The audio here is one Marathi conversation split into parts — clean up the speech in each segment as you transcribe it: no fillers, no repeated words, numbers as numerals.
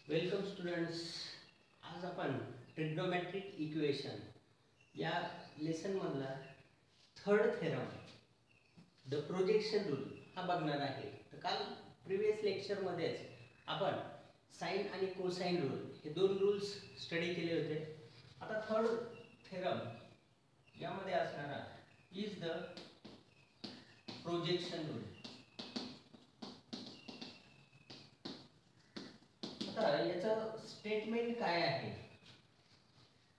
Welcome students. आज आपण ट्रिग्नोमेट्रिक इक्वेशन या लेसन मधला third theorem the projection rule हा बघणार आहे. तर काल प्रिव्हियस लेक्चर मध्येच आपण साइन आणि कोसाइन रूल हे दोन रूल्स स्टडी केले होते. आता थर्ड थेरम यामध्ये असणारा इज द प्रोजेक्शन रूल. आता याचं स्टेटमेंट काय आहे?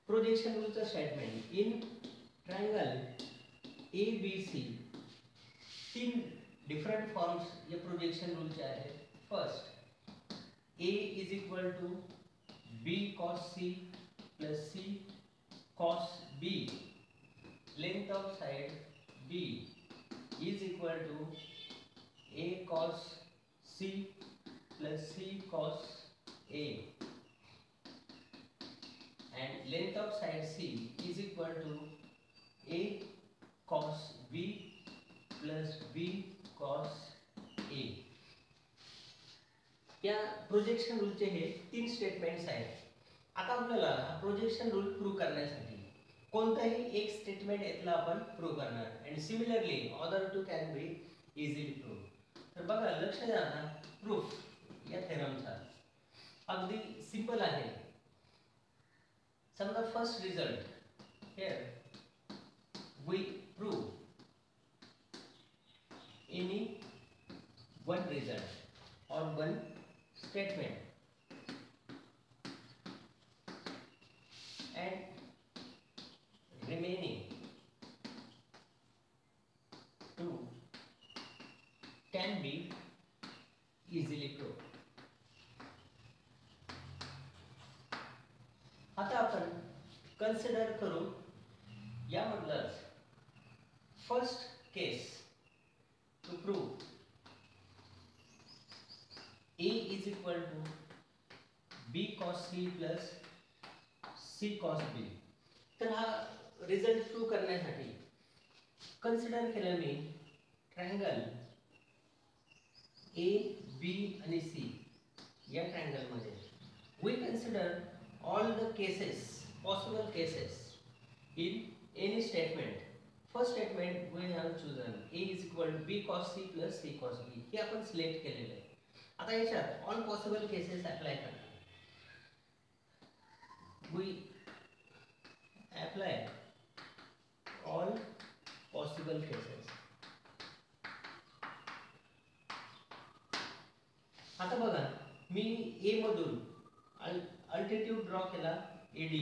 प्रोजेक्शन रूलचं statement in triangle A B C तीन डिफरंट फॉर्म्स या प्रोजेक्शन रूलचे आहेत. First, A is equal to B cos C plus C cos B, length of side B is equal to A cos C plus C cos A, and length of side C is equal to A cos B plus B cos A. या प्रोजेक्शन रूलचे हे तीन स्टेटमेंट्स आहेत. आता आपल्याला प्रोजेक्शन रूल प्रूव्ह करण्यासाठी कोणताही एक स्टेटमेंट यातला आपण प्रूव्ह करणार आणि similarly other two can be easily prove. तर बघा, लक्ष द्या आता प्रूफ या थेरमचा अगदी सिंपल आहे. समजा first result here we prove any one result or one statement and remaining two can be easily proved. आता आपण कन्सिडर करू यामधलंच first case to prove A is equal to B cos C plus C cos B. तर हा रिझल्ट प्रूव्ह करण्यासाठी कन्सिडर केलं मी ट्रायंगल A B आणि C या ट्रायंगल मध्ये we consider all the cases, possible cases in any statement. First statement we have chosen A is equal to B cos C plus C cos B. हे आपण सिलेक्ट केलेलं आहे. आता याच्यात all possible cases अप्लाय करणार. We apply all possible cases. आता बघा, मी A मधून altitude ड्रॉ केला AD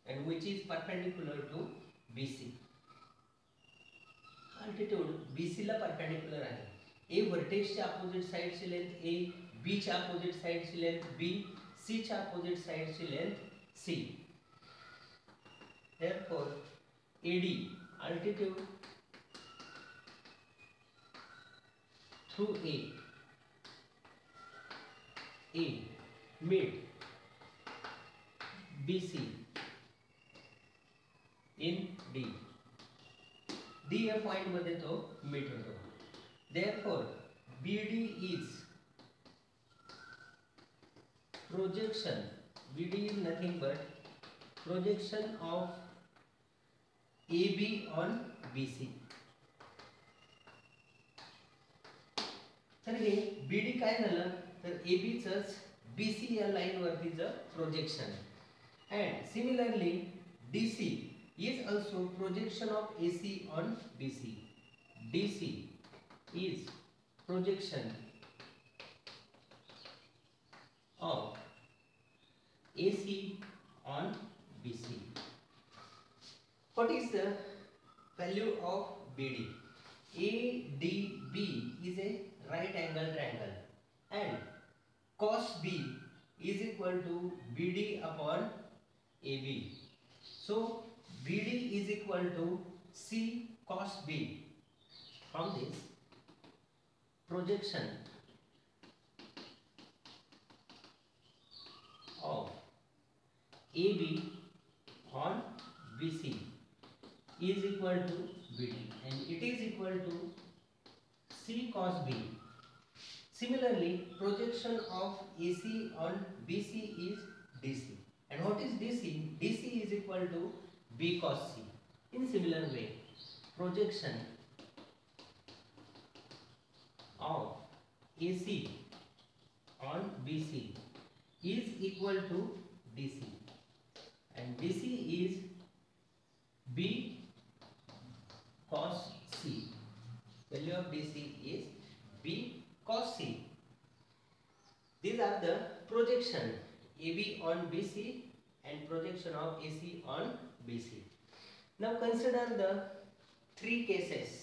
and which is perpendicular to BC. altitude BC ला perpendicular आहे. A वर्टेक्सच्या अपोजिट साइडची लेंथ A, B च्या अपोजिट साइडची लेंथ B, C च्या अपोजिट साइडची length C. therefore AD altitude through A meet BC in D. D या पॉइंट मध्ये तो मीट होतो. therefore BD is projection. BD is nothing but projection of AB on BC. तर हे BD काय झालं तर AB चंच BC या लाइन वरतीचं projection. and similarly DC is also projection of AC on BC. DC is projection of AC on BC. What is the value of BD? ADB is a right angle triangle and cos B is equal to BD upon AB. So BD is equal to C cos B. From this projection of AB on BC is equal to BD and it is equal to C cos B. Similarly, projection of AC on BC is DC. And what is DC? DC is equal to B cos C. In similar way, projection of AC on BC is equal to DC. And DC is B cos C. Value of DC is B cos C. These are the projection AB on BC and projection of AC on BC. Now consider the three cases.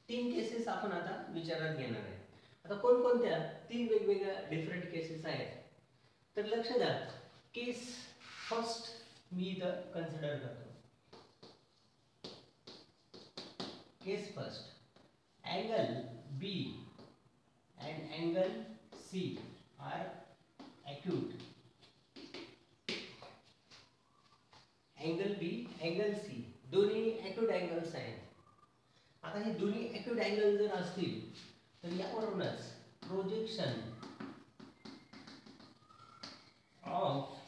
तीन केसेस आपण आता विचारात घेणार आहे. आता कोणकोणत्या तीन वेगवेगळ्या डिफरंट केसेस आहेत. तर लक्ष द्या, केस फर्स्ट मी इथं कन्सिडर करतो. केस first, angle B and angle C are acute. Angle B, angle C दोन्ही acute angles आहेत. आता हे दोन्ही acute angle जर असतील तर यावरूनच projection of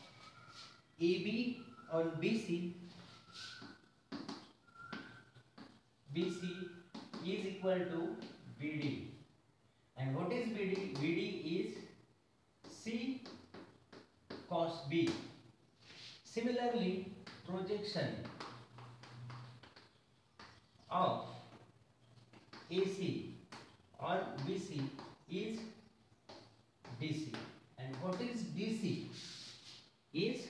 AB on BC is equal to BD. And what is BD? BD is C cos B. Similarly, projection of AC on BC is DC. And what is DC? Is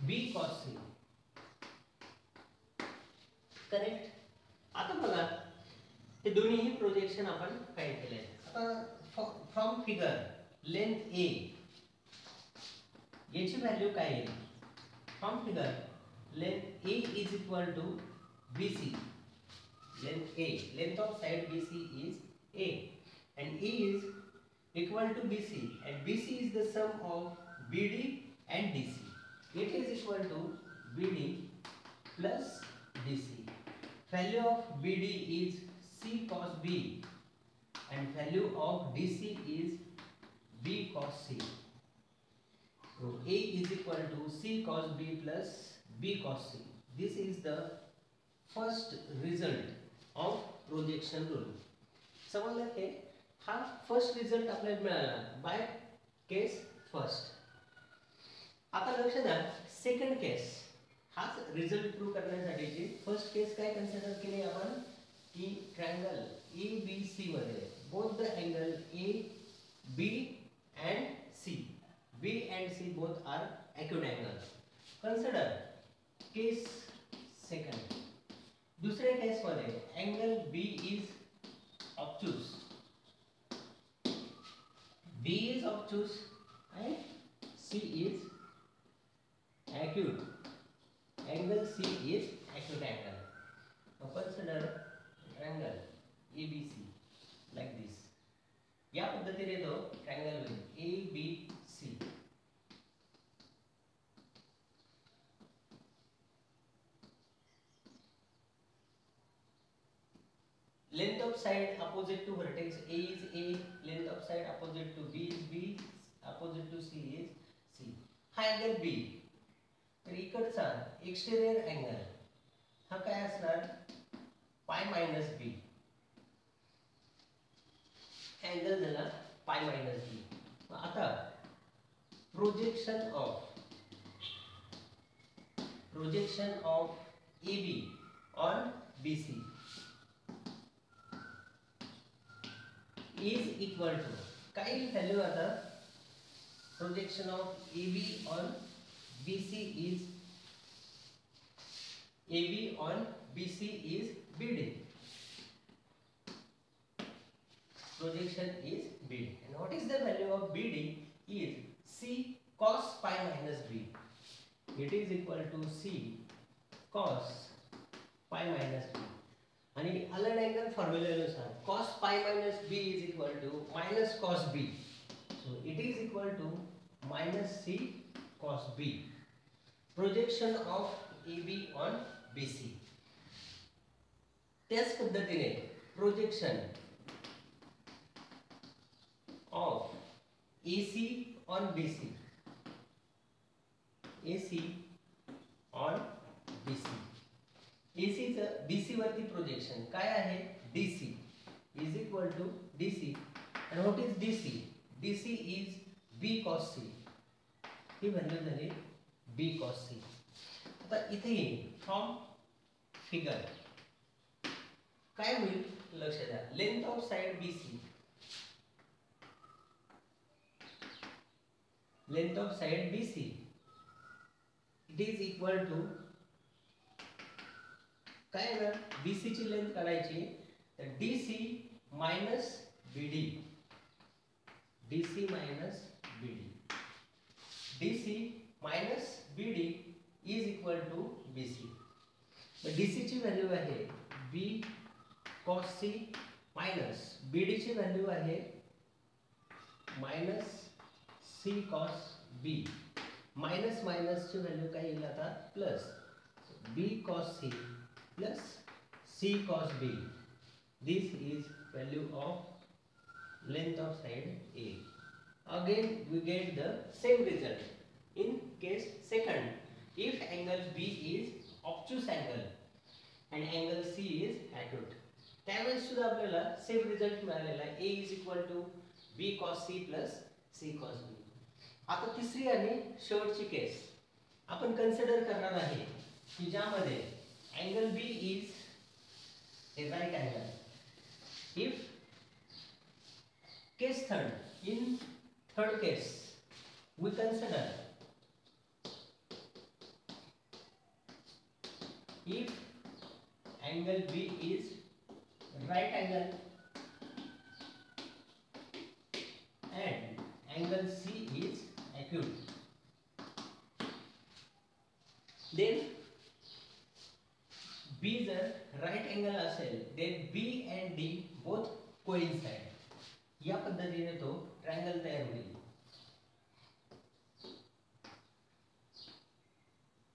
B cos C. Correct? आता बघा, हे दोन्ही प्रोजेक्शन आपण काय केले. आता फ्रॉम फिगर लेंथ A याची व्हॅल्यू काय येईल. From figure length A is equal to BC. Length A, length of side BC is A, and E is equal to BC, and BC is the sum of BD and DC. It is equal to BD plus DC. Value of BD is C cos B, and value of DC is B cos C. So A is equal to C cos B plus B cos C. This is the first result of projection rule. समजलं की हा फर्स्ट रिझल्ट आपल्याला मिळाला बाय केस फर्स्ट. आता लक्ष द्या, सेकंड केस हाच रिझल्ट प्रूव्ह करण्यासाठीची फर्स्ट केस काय कन्सिडर केली आपण की ट्रायंगल ABC मध्ये both the angle A B and C, B and C both are acute angles. Consider case second. दुसऱ्या केस मध्ये angle B is obtuse. B is obtuse and C is acute. Angle C is acute angle. Now consider triangle ABC like this. या पद्धतीने तो ट्रायंगल होईल ABC. Length of side opposite to vertex A is A. Length of side opposite to B is B. Opposite to C is C. हा अँगल B. तर इकडचा एक्सटेरियर अँगल हा काय असणार पाय मायनस बी. अँगल झाला पाय मायनस बी. आता projection of AB on BC is equal to काय व्हॅल्यू. आता projection of AB on BC is AB on BC is BD. Projection is BD. And what is the value of BD? Is C cos pi minus B. It is equal to C cos pi minus B. आणि अलाइन अँगल फॉर्म्युल्यानुसार cos pi minus B is equal to minus cos B. So it is equal to minus C cos B. Projection of AB on BC. त्याच पद्धतीने projection AC on BC, AC on BC. AC चं BC वरती प्रोजेक्शन काय आहे? DC is equal to DC. and what is DC? DC is B cos C. He value झाली B cos C. आता इथे फ्रॉम फिगर काय होईल लक्ष द्या. Length of side BC, length of side BC it is equal to काय ना, BC ची लेंथ काढायची तर DC minus BD, DC minus BD, DC minus BD is equal to BC. DC ची व्हॅल्यू आहे B cos C minus BD ची व्हॅल्यू आहे minus C cos B. Minus minus ची व्हॅल्यू काय येईल आता? Plus B cos C plus C cos B. This is value of length of side A. Again we get the same result. In case second, if angle B is obtuse angle and angle C is acute, त्यावेळेस सुद्धा आपल्याला सेम रिझल्ट मिळालेला आहे. A is equal to B cos C plus C cos B. आता तिसरी आणि शेवटची केस आपण कन्सिडर करणार आहे की ज्यामध्ये angle B is a right angle. If case third, in third case we consider if angle B is right angle and angle C is acute, then B जर राइट अँगल असेल then B and D both coincide. या पद्धतीने तो ट्रायंगल तयार होईल.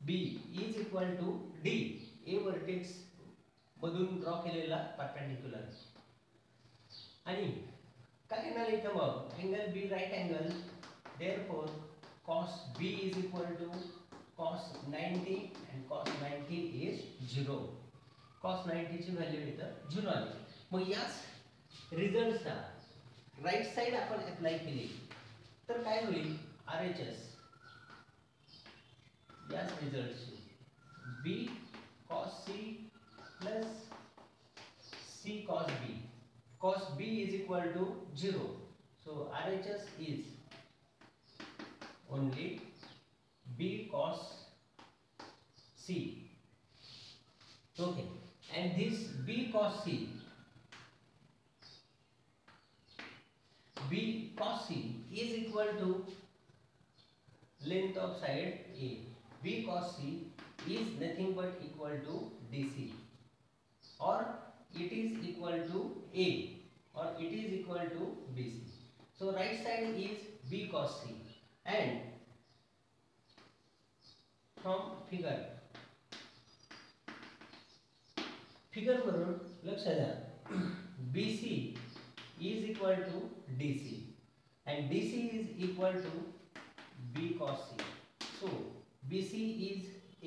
B is equal to D, A vertex मधून ड्रॉ केलेला परपेंडिक्युलर. आणि काय येणार इथं मग angle B right angle, therefore cos B is equal to cos 90 and cos 90 is 0. cos 90 ची व्हॅल्यू इथं 0 आली. मग याच रिझल्टचा राइट साइड आपण अप्लाय केली तर काय होईल? RHS याच रिझल्टची B cos C plus C cos B. cos B is equal to 0. So RHS is only B cos C. Okay, and this B cos C, B cos C is equal to length of side A. B cos C is nothing but equal to DC, or it is equal to A, or it is equal to BC. So right side is B cos C, and from figure वरून लक्षात द्या BC is equal to DC and DC is equal to B cos C. So BC is A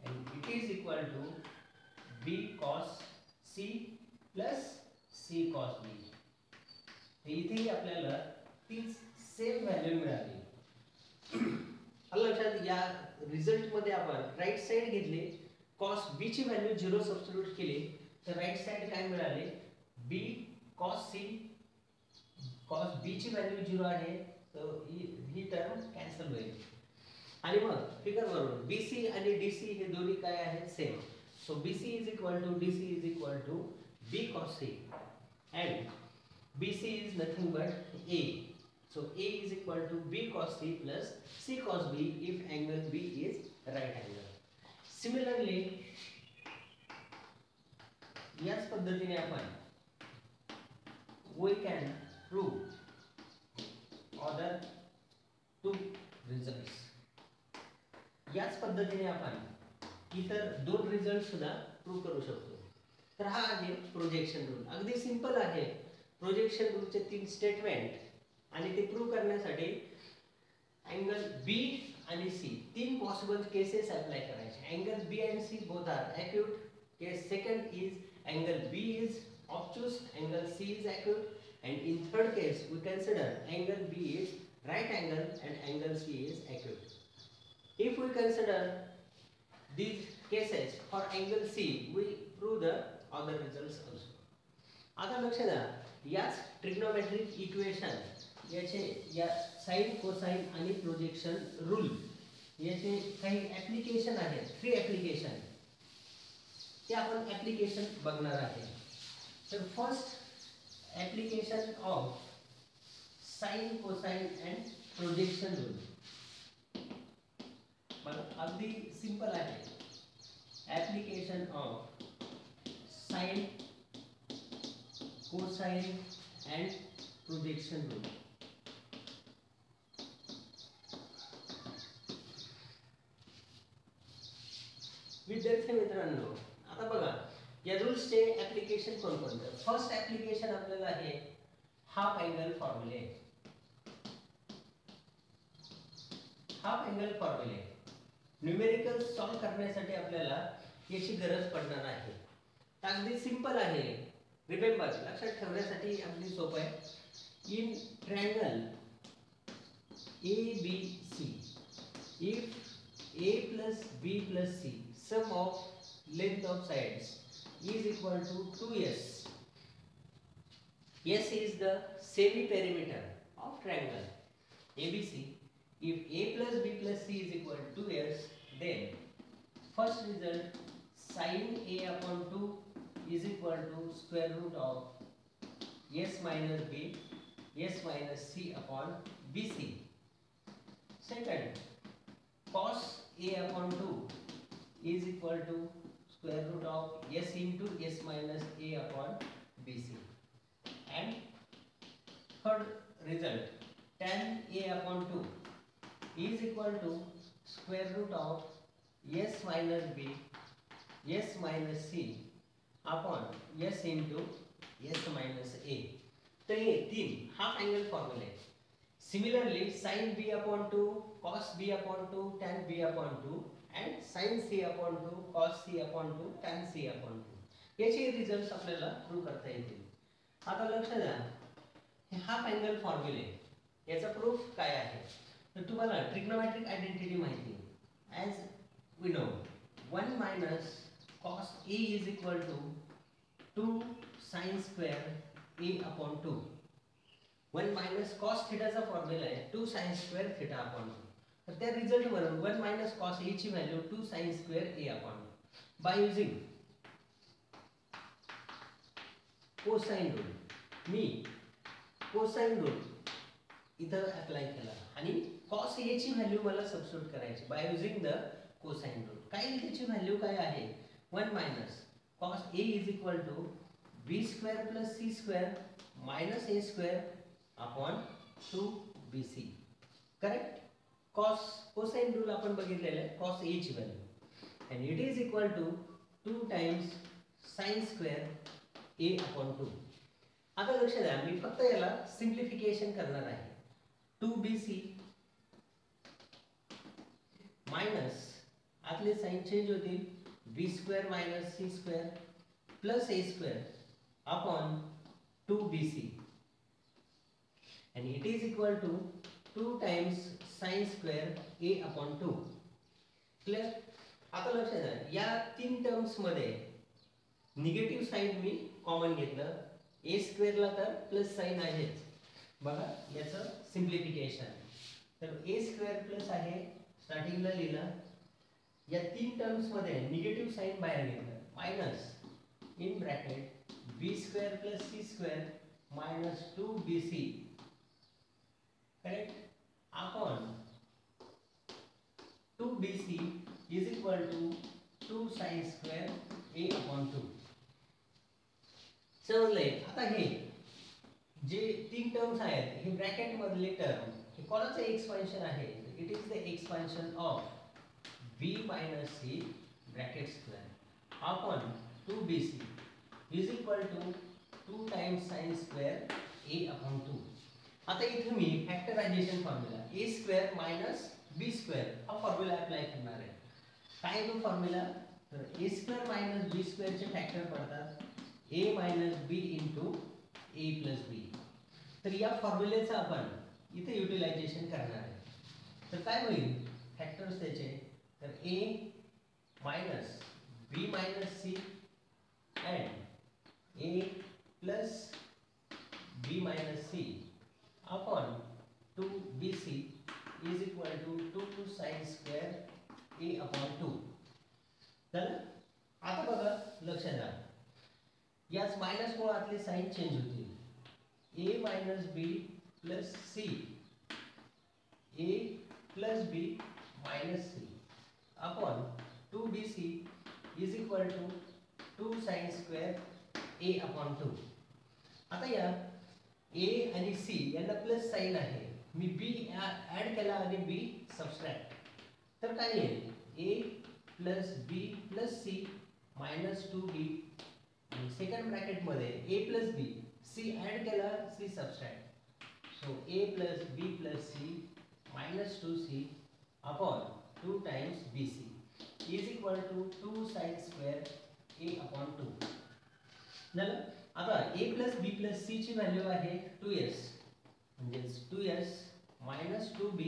and it is equal to B cos C plus C cos B. इथे आपल्याला तीच सेम व्हॅल्यू मिळाली. लक्षात या रिझल्ट मध्ये आपण राइट साइड घेतली, cos B ची व्हॅल्यू 0 सबस्टिट्यूट केली तर राइट साइड काय मिळाले? B cos C. cos B ची व्हॅल्यू 0 आहे तर ही टर्म कॅन्सल होईल. आणि मग फिगर वरून BC आणि DC हे दोन्ही काय आहेत? Same. So BC is equal to DC is equal to B cos C and BC is nothing but A. So A is equal to B cos C plus C cos B if angle B is right angle. Similarly, याच पद्धतीने आपण we can prove other two results. याच पद्धतीने आपण इतर दोन रिझल्ट सुद्धा प्रूव्ह करू शकतो. तर हा आहे प्रोजेक्शन रूल. अगदी सिंपल आहे. प्रोजेक्शन रूलचे तीन स्टेटमेंट आणि ते प्रूव्ह करण्यासाठी अँगल बी आणि सी तीन पॉसिबल केसेस अप्लाय करायचे. Angle B and C both are acute. Case second is angle B is obtuse, angle C is acute, and in third case we consider angle B is right angle and angle C is acute. If we consider these cases for angle C, we prove the other results also. आता लक्ष द्या, याच ट्रिग्नोमेट्रिक इक्वेशन याचे या साइन कोसाइन आणि प्रोजेक्शन रूल याचे काही ॲप्लिकेशन आहेत. 3 ॲप्लिकेशन ते आपण ॲप्लिकेशन बघणार आहे. तर first application of sine cosine and projection rule अगदी सिंपल आहे. Application of sine cosine and projection rule. विद्यार्थी मित्रांनो, आता बघा या रूल्सचे ॲप्लिकेशन कोणकोणते. फर्स्ट ॲप्लिकेशन आपल्याला आहे हाफ अँगल फॉर्म्युले. हाफ अँगल फॉर्म्युले न्यूमेरिकल सॉल्व करण्यासाठी आपल्याला याची गरज पडणार आहे. अगदी सिंपल आहे. रिमेंबर, लक्षात ठेवण्यासाठी अगदी सोपं आहे. In triangle ABC, if A plus B plus C sum of length of sides is equal to 2s. S is the semi-perimeter of triangle ABC. If A plus B plus C is equal to 2s, then first result sin A upon 2 is equal to square root of S minus B, S minus C upon BC. Second, cos A upon 2 is equal to square root of S into S minus A upon BC. And third result, tan A upon 2 is equal to square root of S minus B, S minus C upon S into S minus A. तो ये तीन हाफ एंगल फॉर्मूले. Similarly, sin B upon 2, cos B upon 2, tan B upon 2 and sin C upon 2, cos C upon 2, tan C upon 2 याचे रिझल्ट्स आपल्याला प्रूव्ह करता येतील. आता लक्ष द्या, हे हाफ अँगल फॉर्म्युले याचा प्रूफ काय आहे. तर तुम्हाला ट्रिग्नोमेट्रिक आयडेंटिटी माहिती आहे. As we know 1 minus cos A is equal to 2 sin square A upon 2. 1 minus cos थीटाचा formula आहे 2 sin square theta upon 2. तर त्या रिझल्ट वरून 1 minus cos A ची value 2 sin square A upon 2 bye using cosine rule. Me cosine rule इथं अप्लाय केला आणि cos A ची व्हॅल्यू मला सबस्टिट्यूट करायची bye using the cosine rule. काय त्याची व्हॅल्यू काय आहे. 1 minus cos A is equal to B square plus C square minus A square upon 2BC. Correct. Cosine rule आपण बघितलेलं आहे. cos A ची value and it is equal to 2 times sin square A upon 2. आता लक्ष द्या, मी फक्त याला सिंप्लिफिकेशन करणार आहे. 2BC मायनस आतले साइन चेंज होतील B square minus C square plus A square upon 2BC and it is equal to 2 times sin square A upon 2. Clear. आता लक्षात द्या, या तीन टर्म्स मध्ये निगेटिव्ह साइन मी कॉमन घेतलं. A स्क्वेअर ला तर प्लस साइन आहेच. बघा याचं सिंप्लिफिकेशन. तर A स्क्वेअर प्लस आहे स्टार्टिंगला लिहिलं. या तीन टर्म्स मध्ये निगेटिव्ह साइन बाहेर घेतलं. Minus in bracket B square plus C square minus 2BC correct upon 2BC is equal to 2 sin square A upon 2. समजले. आता हे जे तीन टर्म्स आहेत हे ब्रॅकेट मधले टर्म हे कोणाचे एक्सपान्शन आहे. It is the expansion of B minus C bracket square upon 2BC is equal to 2 times sin square A upon 2. आता इथे मी फॅक्टरायझेशन फॉर्म्युला ए स्क्वेअर मायनस बी स्क्वेअर हा फॉर्म्युला अप्लाय करणार आहे. काय तो फॉर्म्युला? तर ए स्क्वेअर मायनस बी स्क्वेअरचे फॅक्टर पडतात ए मायनस बी इंटू ए प्लस बी. तर या फॉर्म्युलेचं आपण इथे युटिलायझेशन करणार आहे. तर काय होईल फॅक्टर्स त्याचे? तर A minus B minus C and A plus B minus C upon 2bc is equal to 2 sine square A upon 2. तर आता बघा लक्षात द्या, याच मायनस मुळातले साइन चेंज होतील. A minus B plus C A plus B minus C upon 2bc is equal to 2 sine square A upon 2. आता या ए आणि सी यांना प्लस साइन आहे, मी बी ऍड केला आणि बी सबट्रॅक्ट. तर काय येईल? A plus B plus C minus 2b आणि सेकंड ब्रॅकेट मध्ये A plus B C add केला C subtract. So A plus B plus C minus 2c upon 2 times bc is equal to 2 sine square A upon 2. झालं. आता A plus B plus C ची व्हॅल्यू आहे 2s म्हणजे 2s मायनस 2b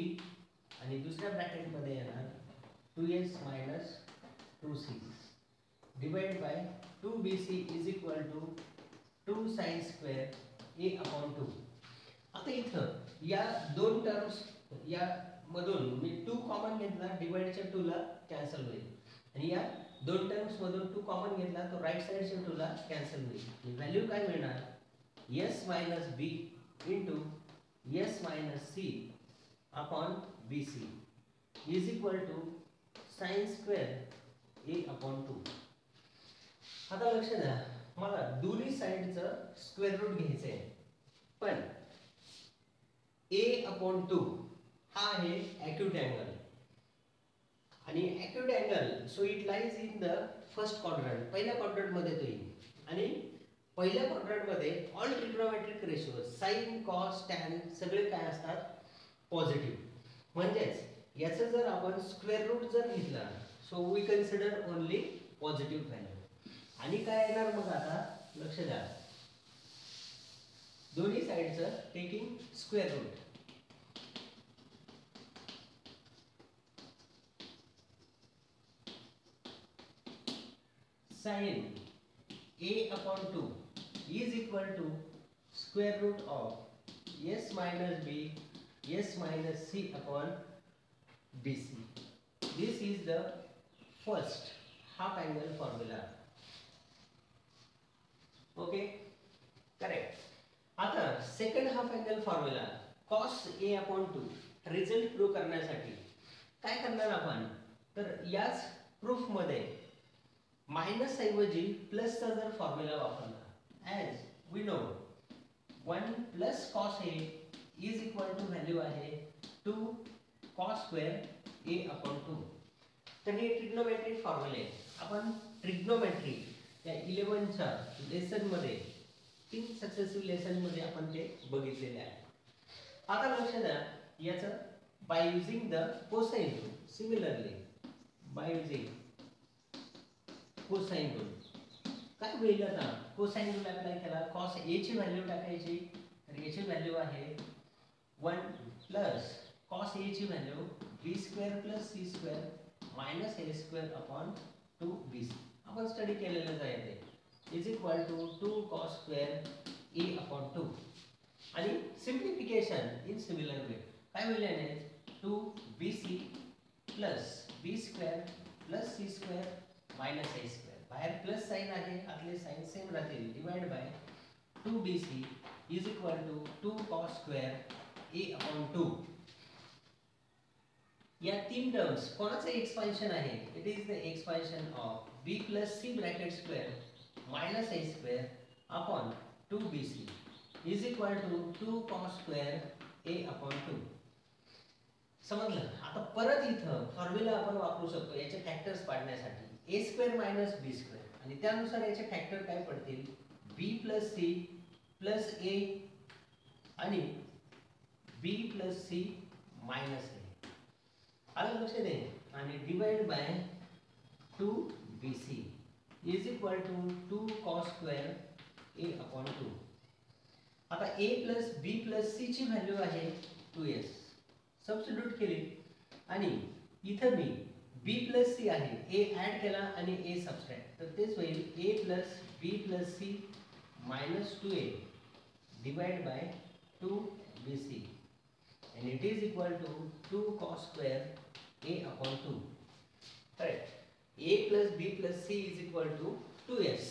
आणि दुसऱ्या ब्रॅकेट मध्ये येणार 2s minus 2c divide by 2bc is equal to 2 sine square A upon 2. आता इथं या दोन टर्म्स या मधून मी 2 कॉमन घेतला, डिवाइडच्या 2 ला कॅन्सल होईल आणि या दोन टर्म्स मधून 2 कॉमन घेतला तो राइट साइडच्या 2 ला कॅन्सल होईल. व्हॅल्यू काय मिळणार? s minus b into s minus c upon bc is equal to sine square A upon 2. आता लक्ष द्या, मला दोन्ही साइडचं स्क्वेअर रूट घ्यायचं आहे, पण a अपॉन 2 हा आहे ॲक्यूट अँगल आणि acute angle so it lies in the first quadrant, पहिल्या क्वाड्रंट मध्ये तो येईल. आणि पहिल्या क्वाड्रंट मध्ये all trigonometric ratio sine cos tan सगळे काय असतात? पॉझिटिव्ह. म्हणजेच याचं जर आपण स्क्वेअर रूट जर घेतला so we consider only positive value. आणि काय येणार मग? आता लक्ष द्या, दोन्ही साइडचं taking square root. Sine a upon 2 is equal to square root of s minus b s minus c upon bc. This is the first half angle formula. Okay, correct. आता second half angle formula cos a upon 2 result prove करण्यासाठी काय करणार आपण? तर याच प्रूफ मध्ये मायनस ऐवजी प्लसचा जर फॉर्म्युला वापरला, as we know 1 plus cos a is equal to value आहे 2 cos स्क्वेअर a अपॉन 2. तर हे ट्रिग्नोमेट्रिक फॉर्म्युले आपण ट्रिग्नोमेट्री या 11च्या लेसन मध्ये 3 सक्सेसिव्ह लेसन मध्ये आपण ते बघितलेले आहे. आता लक्ष द्या, याचं by using the cosine rule, similarly by using cosine rule काय होईल? आता कोसाइन रूल अप्लाय केला, cos a ची व्हॅल्यू टाकायची, तर याची व्हॅल्यू आहे 1 प्लस cos a ची value b square plus c square minus a square upon 2bc. आपण स्टडी केलेलंच आहे ते is equal to 2 cos square a upon 2. आणि सिम्प्लिफिकेशन इन सिमिलर वे काय होईल? याने 2bc plus b square plus c square minus a square, बाहेर प्लस साइन आहे, आतले साइन सेम राहतील, divide by 2bc is equal to 2 cos square a upon 2. या 3 टर्म्स कोणाचं एक्सपान्शन आहे? It is the expansion of b plus c bracket square minus a square upon 2bc is equal to 2 cos square a upon 2. समजलं? आता परत इथं फॉर्म्युला आपण वापरू शकतो याचे फॅक्टर्स पाडण्यासाठी a square minus b square, आणि त्यानुसार याचे फॅक्टर काय पडतील? b plus c plus a आणि B plus C minus A आलं लक्ष दे आणि divide by 2bc is equal to 2 cos square a upon 2. आता a plus b plus c ची व्हॅल्यू आहे 2s. सबस्टिट्यूट केली आणि इथं मी b प्लस सी आहे a ऍड केला आणि a सबट्रॅक्ट तर तेच होईल a plus b plus C minus 2a divide by 2bc and it is equal to 2 cos square a upon 2. Correct. a plus b plus c is equal to 2s.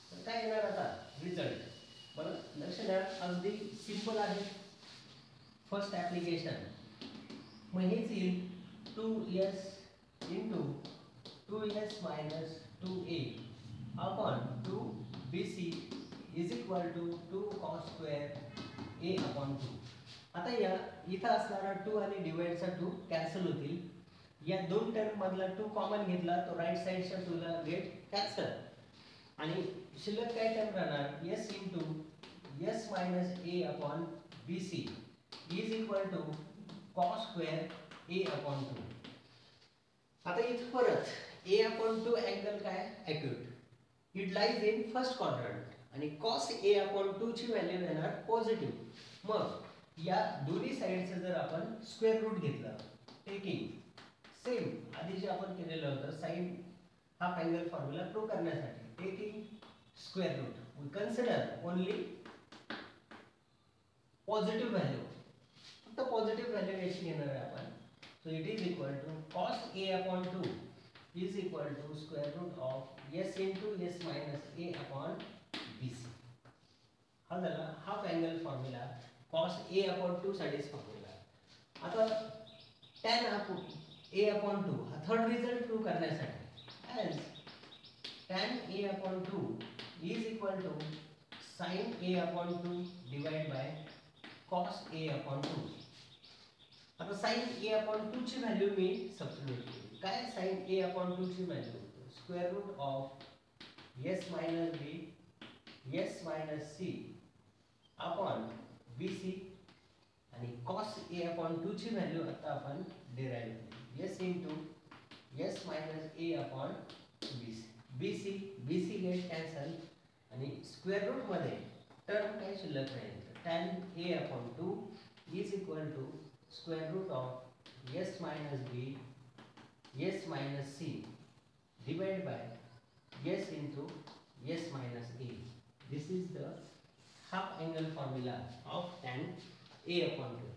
तर काय येणार आता रिझल्ट बरं लक्ष द्या अगदी सिंपल आहे. फर्स्ट ॲप्लिकेशन मग हेच येईल 2s into 2s minus 2a upon 2bc is equal to 2 cos square a upon 2. आता या इथं असणारा 2 आणि डिवाइडचा 2 कॅन्सल होतील. या दोन टर्म मधला 2 कॉमन घेतला तो राईट साइडच्या 2 ला गेट कॅन्सल आणि शिल्लक काय टर्म राहणार s into s minus a upon bc is equal to cos square a upon 2. आता इथं परत a अपॉन 2 अँगल काय acute it lies in first quadrant आणि cos a अपॉन 2 ची व्हॅल्यू येणार पॉझिटिव्ह. मग या दोन्ही साइडचं जर आपण स्क्वेअर रूट घेतलं टेकिंग सेम आधी जे आपण केलेलं होतं sine half angle formula prove करण्यासाठी taking square root we consider only positive value फक्त पॉझिटिव्ह व्हॅल्यू याची घेणार आहे आपण. So it is equal to cos a upon 2 is equal to square root of s into s minus a upon bc. हा झाला half angle formula cos a upon 2 साठीच फॉर्म्युला. आता tan a अपॉन 2 हा थर्ड रिझल्ट प्रूव्ह करण्यासाठी as tan a upon 2 is equal to sin a upon 2 divide by cos a upon 2. आता sin a अपॉन 2 ची व्हॅल्यू मी सबस्टिट्यूट केली. काय sin a अपॉन 2 ची value square root of s minus b s minus c upon bc आणि cos a अपॉन 2 ची व्हॅल्यू आता आपण डिराइव केली s into s minus a upon bc bc get cancel आणि स्क्वेअर रूट मध्ये टर्म काय शिल्लक राहील tan a upon 2 is equal to square root of s minus b s minus c divide by s into s minus a. This is the half angle formula of tan a upon 2.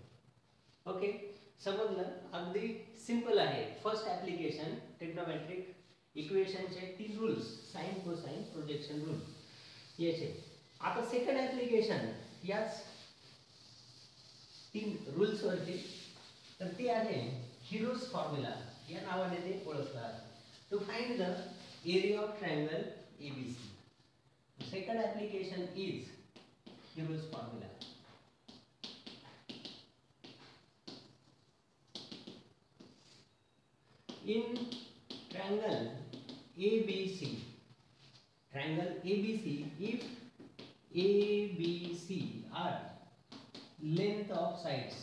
Okay समजलं अगदी सिंपल आहे. फर्स्ट ॲप्लिकेशन ट्रिग्नोमेट्रिक इक्वेशनचे 3 rules sine cosine projection rule याचे. आता सेकंड ॲप्लिकेशन याच 3 रूल्स वरती तर ती आहे हिरोज फॉर्म्युला या नावाने ते ओळखतात to find the area of triangle ABC. Second application is Hero's formula. In triangle ABC, if ABC are length of sides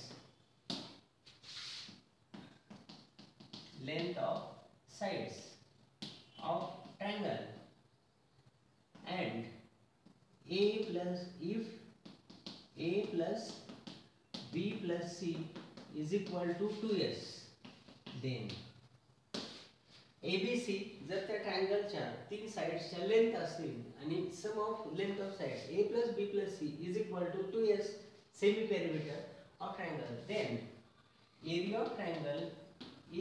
of triangle and if A plus B plus C is equal to 2s then ABC जर त्या ट्रायंगलच्या 3 साइड्सच्या लेंथ असतील आणि sum of length of sides A plus B plus C is equal to 2s semi perimeter of triangle then area of triangle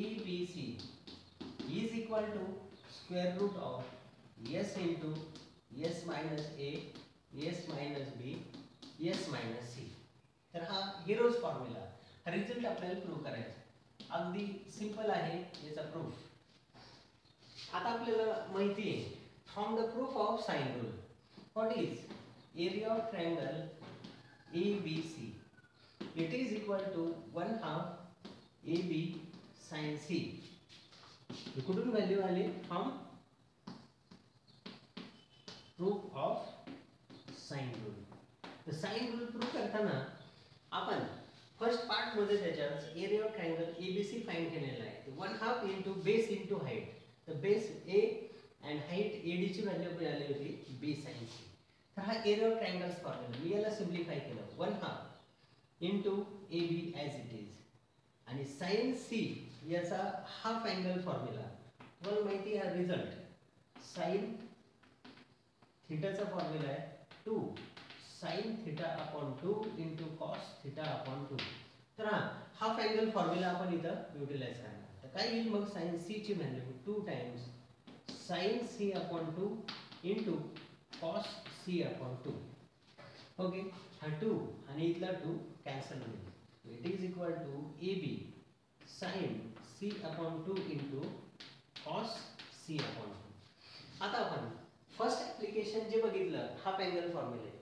ABC is equal to square root of s into s minus A s minus B s minus C. तर हा हिरोज फॉर्म्युला हा रिझल्ट आपल्याला प्रूव्ह करायचा. अगदी सिंपल आहे याचा प्रूफ. आता आपल्याला माहिती आहे from the proof of sine rule what is area of triangle ABC it is equal to 1/2 AB sin C. कुठून व्हॅल्यू आली from proof of sine rule. तर साइन रूल प्रूफ करताना आपण फर्स्ट पार्ट मध्ये त्याच्यात area of triangle ABC find केलेला आहे. 1/2 इंटू बेस इंटू हाईट. तर base A and height AD ची व्हॅल्यू मिळाली होती बी साइन सी. तर हा एरिया ऑफ ट्रायंगल्स फॉर्म्युला मी याला सिम्प्लिफाय केलं 1/2 into A B as it is आणि साइन सी याचा हाफ अँगल फॉर्म्युला तुम्हाला माहिती आहे. रिझल्ट साइन थीटाचा फॉर्म्युला आहे 2 sine theta upon 2 into cos theta upon 2. तर हाफ अँगल फॉर्म्युला आपण इथं युटिलाइज करणार. तर काय येईल मग साइन सी ची value 2 times sine C upon 2 into cos C upon 2. Okay, हा 2 आणि इथला 2 कॅन्सल होईल. It is equal to A B sine C upon 2 into cos C upon 2. आता आपण फर्स्ट ॲप्लिकेशन जे बघितलं हाफ अँगल फॉर्म्युले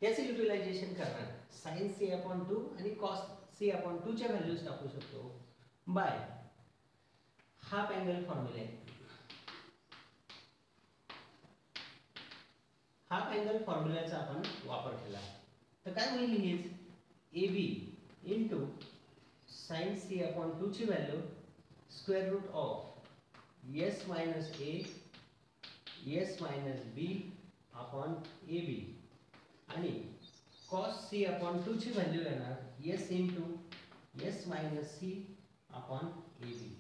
त्याचे युटिलायझेशन करणार. साइन सी अपॉन 2 आणि कॉस सी अपॉन 2 च्या व्हॅल्यूज टाकू शकतो बाय हाफ अँगल फॉर्म्युले. हाफ अँगल फॉर्म्युल्याचा आपण वापर केला. तर काय होईल हीच A B into sine C upon 2 ची value square root of S minus A S minus B upon A B आणि cos c अपॉन 2 ची व्हॅल्यू येणार s into s minus C upon A B.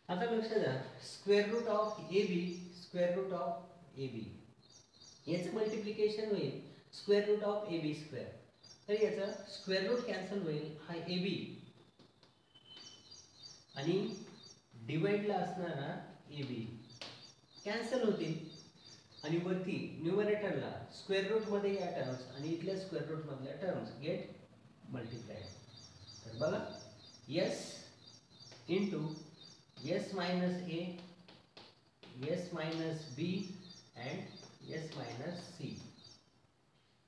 आता लक्षात द्या square root of A B square root of A B याचं मल्टिप्लिकेशन होईल square root of A B square. तर याचं स्क्वेअर रूट कॅन्सल होईल. हा ए बी आणि डिवाइडला असणारा ए बी कॅन्सल होतील आणि वरती न्यूमरेटरला स्क्वेअर रूट मध्ये या टर्म्स आणि इथल्या स्क्वेअर रूट मधल्या टर्म्स गेट मल्टिप्लाइड. तर बघा s into s minus A s minus B and s minus C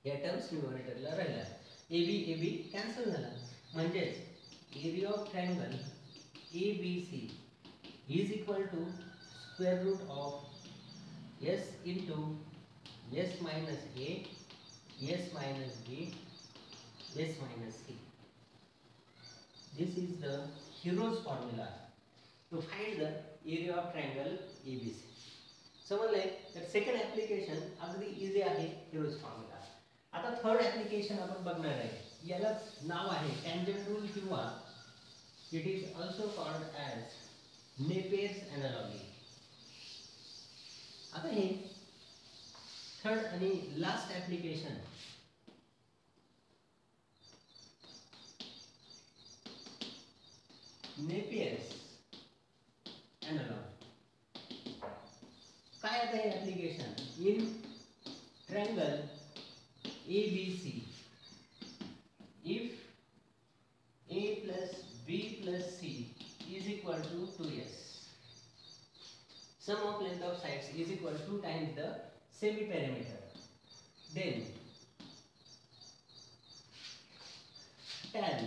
या टर्म्स न्यूमरेटरला राहिल्या. ए बी कॅन्सल झाला म्हणजेच area of triangle A B C is equal to square root of s into s minus a s minus b s minus c. This is the Hero's formula to find the area of triangle ABC. समजले. तर सेकंड ॲप्लिकेशन अगदी इझी आहे Hero's formula. आता थर्ड ॲप्लिकेशन आपण बघणार आहे. याला नाव आहे टँजंट रूल किंवा it is also called as Napier's analogy. आता हे थर्ड आणि लास्ट ॲप्लिकेशन नेपियर्स एनालॉजी. काय आता हे application in triangle A B C if a plus b plus c is equal to 2s. Sum of length of sides is equal to 2 times the semi-perimeter. Then tan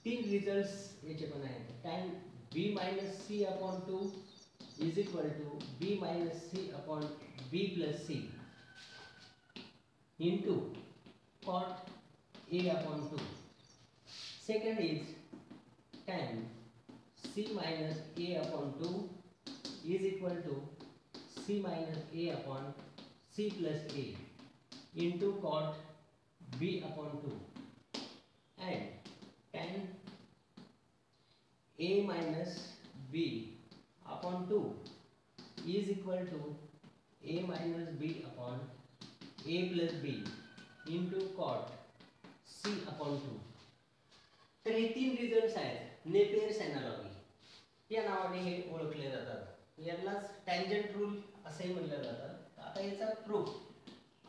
तीन रिजल्ट्स याचे पण आहेत. tan b minus c upon 2 is equal to b minus c upon b plus c into cot a upon 2. Second is tan c minus a upon 2 is equal to c minus a upon c plus a into cot b upon 2 and tan a minus b upon 2 is equal to a minus b upon a plus b into cot c upon 2. तर हे तीन रिझल्ट्स आहेत नेपियर्स एनालॉजी या नावाने हे ओळखले जातात. यालाच टँजंट रूल असंही म्हटलं जातं. आता याचा प्रूफ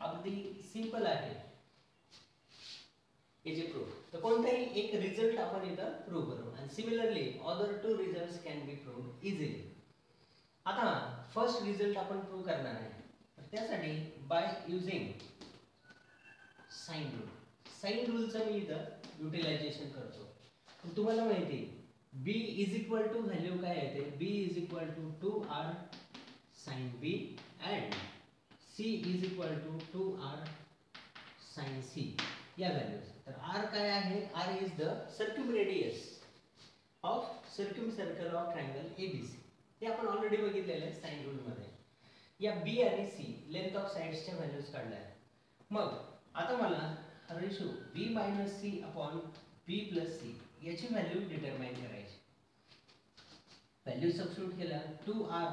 अगदी सिंपल आहे. याचे प्रूफ तर कोणताही एक रिझल्ट आपण इथं प्रूव्ह करू आणि similarly other two results can be prove easily. आता फर्स्ट रिझल्ट आपण प्रूव्ह करणार आहे. तर त्यासाठी by using sine rule. Sine रूलचं मी इथं युटिलायझेशन करतो. तुम्हाला माहिती आहे b is equal to value काय येते b is equal to 2r sin b and c is equal to 2r sin c या व्हॅल्यूज. तर R काय आहे? R is the circumradius of circumcircle of triangle ABC. हे आपण ऑलरेडी बघितलेलं आहे साइन रूल मध्ये. या B आणि C लेंथ ऑफ साइड्सच्या व्हॅल्यूज काढल्या आहेत. मग आता मला ratio B minus C upon B plus C याची व्हॅल्यू डिटरमाइन करायची. व्हॅल्यू सबस्टिट्यूट केला 2R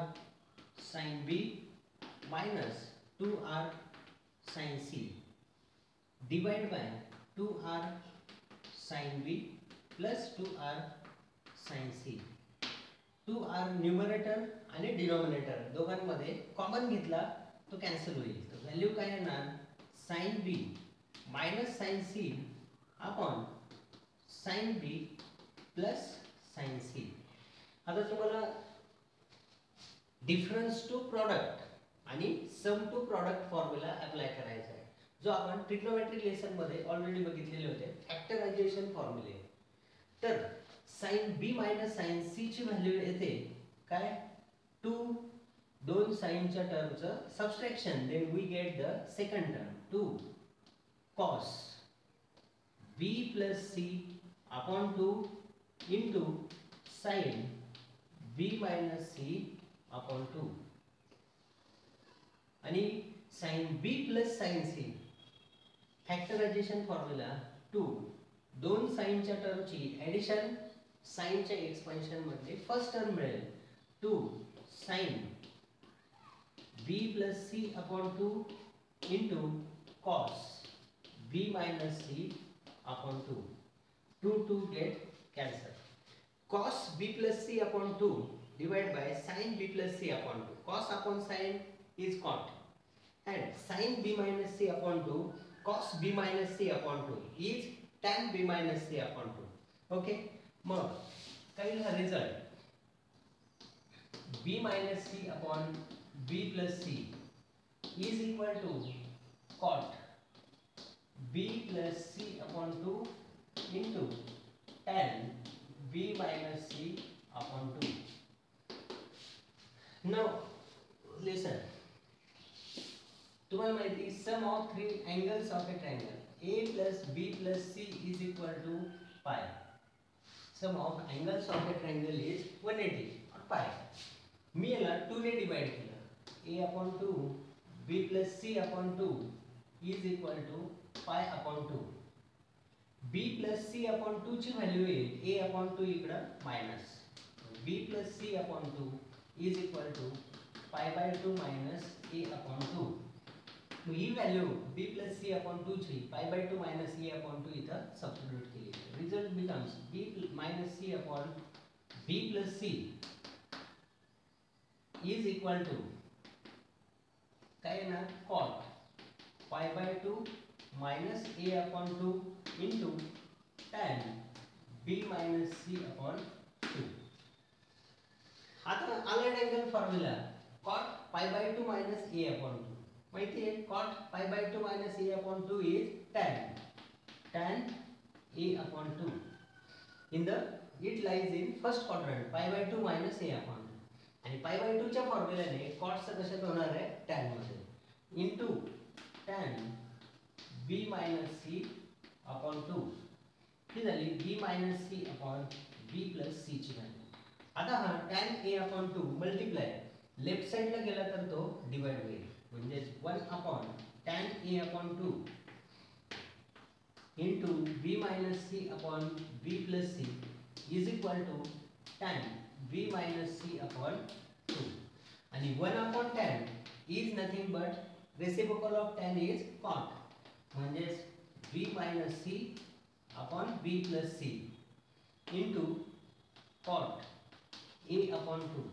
sin B minus 2R sin C divided by 2R sin B plus 2R sin C. 2R numerator आणि डिनॉमिनेटर दोघांमध्ये कॉमन घेतला तो कॅन्सल होईल. तर व्हॅल्यू काय येणार? sin B minus sin C upon sin B plus sin C. आता तुम्हाला डिफरन्स टू प्रॉडक्ट आणि सम टू प्रॉडक्ट फॉर्म्युला अप्लाय करायचा आहे, जो आपण ट्रिग्नोमेट्री लेसन मध्ये ऑलरेडी बघितलेले होते, फॅक्टरायझेशन फॉर्म्युले. तर sin B minus sin C ची व्हॅल्यू येते काय? 2 दोन साइनच्या टर्मचं subtraction, then we get the second term 2 cos B plus C upon 2 into sin B minus C upon 2. आणि sin B plus sin C factorisation formula 2 दोन साइनच्या टर्मची ॲडिशन साइनच्या एक्सपान्शन मध्ये फर्स्ट टर्म मिळेल 2 sin B plus C upon 2 into cos B minus C upon 2. 2 get cancel. Cos B plus C upon 2 divided by sin B plus C upon 2. Cos upon sin is cot, and sin B minus C upon 2 cos B minus C upon 2 is tan B minus C upon 2. Okay. मग काय हा result B minus C upon B plus C is equal to cot B plus C upon 2 into tan B minus C upon 2. Now listen, तुम्हाला माहिती sum of three angles of a triangle A plus B plus C is equal to pi. Sum of angles of a triangle is 180 or pi. मी याला 2 ने डिवाइड केलं. A upon 2 B plus C upon 2 is equal to pi upon 2. B plus C upon 2 ची व्हॅल्यू येईल A upon 2 इकडं minus B plus C upon 2 is equal to pi by 2 minus A upon 2. मग ही value B plus C upon 2 ची pi by 2 minus A upon 2 इथं सबस्टिट्यूट केली. Result becomes B minus C upon B plus C is equal to काय ना cot pi by 2 minus A upon 2 into tan B minus C upon 2. आता allied angle formula cot pi by 2 minus A upon 2 माहिती आहे. cot pi by 2 minus A upon 2 is tan A upon 2. In the it lies in first quadrant pi by 2 minus A upon 2. आणि pi by 2 च्या फॉर्म्युलाने cot चा कशात होणार आहे? tan मध्ये into tan B minus C upon 2. ही झाली B minus C upon B plus C ची व्हॅल्यू. आता हा tan A upon 2 multiply left साइडला गेला तर तो डिवाइड होईल, म्हणजे 1 upon tan A upon 2 into B minus C upon B plus C is equal to tan B minus C upon 2. आणि 1 upon tan is nothing but reciprocal of tan is cot, म्हणजेच B minus C upon B plus C into cot A upon 2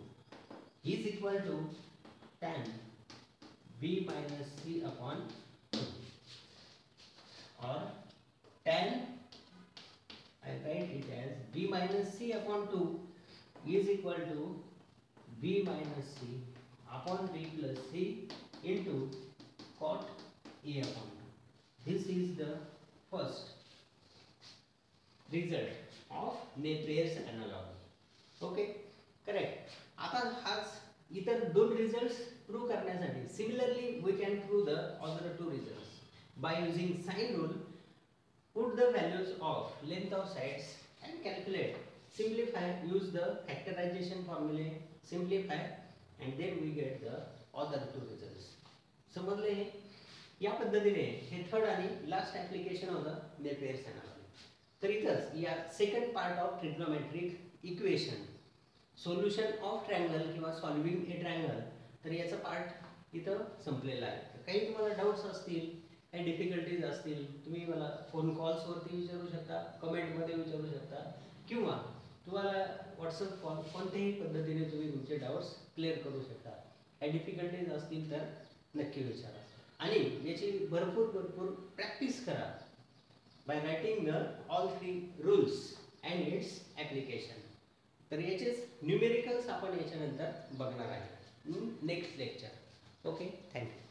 is equal to tan B minus C upon 2, or tan I write it as B minus C upon 2 is equal to B minus C upon B plus C into cot A upon 2. This is the first result of Napier's analogy. Okay, correct. आता हाच इतर दोन रिझल्ट्स प्रूव्ह करण्यासाठी similarly we can prove the other two results by using sine rule. Put the the values of length of sides and calculate. Simplify, use the factorization formula, simplify, and then we get the other two results. समजले हे? या पद्धतीने हे थर्ड आणि लास्ट ऍप्लिकेशन होतं नेट बेअर्स एनालिसिस. तर इथंच या second part of trigonometric equation solution of triangle किंवा सॉल्विंग ए ट्रायंगल, तर याचा पार्ट इथं संपलेला आहे. काही तुम्हाला डाऊट्स असतील, काही डिफिकल्टीज असतील, तुम्ही मला फोन कॉल्सवरती विचारू शकता, कमेंटमध्ये विचारू शकता, किंवा तुम्हाला व्हॉट्सअप कॉल कोणत्याही पद्धतीने तुम्ही तुमचे डाऊट्स क्लिअर करू शकता. काही डिफिकल्टीज असतील तर नक्की विचारा आणि याची भरपूर प्रॅक्टिस करा by writing the all 3 rules and its application. तर याचेच न्यूमेरिकल्स आपण याच्यानंतर बघणार आहे नेक्स्ट लेक्चर. Okay, thank you.